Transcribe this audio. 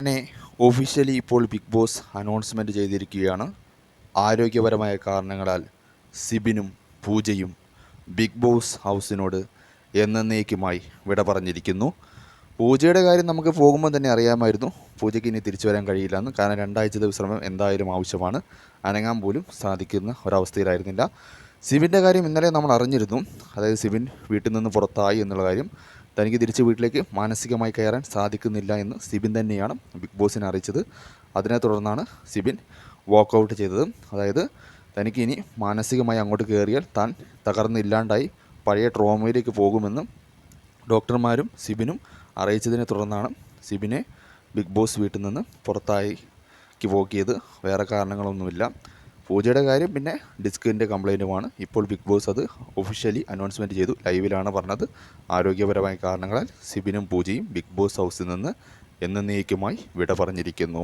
അങ്ങനെ ഒഫീഷ്യലി ഇപ്പോൾ big boss announcement ചെയ്തിരിക്കുകയാണ്. ആരോഗ്യപരമായ കാരണങ്ങളാൽ സിബിനും പൂജയും ബിഗ് ബോസ് ഹൗസിനോട് എന്നേക്കുമായി വിട പറഞ്ഞിരിക്കുന്നു. പൂജയുടെ കാര്യം നമുക്ക് പോകുമ്പോൾ തന്നെ അറിയാമായിരുന്നു, പൂജയ്ക്ക് ഇനി തിരിച്ചു വരാൻ കഴിയില്ലെന്ന്. കാരണം 2 ആഴ്ചത്തെ വിശ്രമം എന്തായാലും ആവശ്യമാണ്. അനങ്ങാൻ പോലും സാധിക്കുന്ന ഒരവസ്ഥയിലായിരുന്നില്ല. സിബിൻ്റെ കാര്യം ഇന്നലെ നമ്മൾ അറിഞ്ഞിരുന്നു. അതായത് സിബിൻ വീട്ടിൽ നിന്ന് പുറത്തായി എന്നുള്ള കാര്യം. തനിക്ക് തിരിച്ച് വീട്ടിലേക്ക് മാനസികമായി കയറാൻ സാധിക്കുന്നില്ല എന്ന് സിബിൻ തന്നെയാണ് ബിഗ് ബോസിനെ അറിയിച്ചത്. അതിനെ തുടർന്നാണ് സിബിൻ വാക്കൗട്ട് ചെയ്തത്. അതായത് തനിക്ക് ഇനി മാനസികമായി അങ്ങോട്ട് കയറിയാൽ താൻ തകർന്നില്ലാണ്ടായി പഴയ ട്രോമയിലേക്ക് പോകുമെന്നും ഡോക്ടർമാരും സിബിനും അറിയിച്ചതിനെ തുടർന്നാണ് സിബിനെ ബിഗ് ബോസ് വീട്ടിൽ നിന്ന് പുറത്താക്കി പോക്കിയത്. വേറെ കാരണങ്ങളൊന്നുമില്ല. പൂജയുടെ കാര്യം പിന്നെ ഡിസ്കിൻ്റെ കംപ്ലൈൻറ്റുമാണ്. ഇപ്പോൾ ബിഗ് ബോസ് അത് ഒഫീഷ്യലി അനൗൺസ്മെൻറ്റ് ചെയ്തു. ലൈവിലാണ് പറഞ്ഞത്. ആരോഗ്യപരമായ കാരണങ്ങളാൽ സിബിനും പൂജയും ബിഗ് ബോസ് ഹൗസിൽ നിന്ന് എന്നേക്കുമായി വിട പറഞ്ഞിരിക്കുന്നു.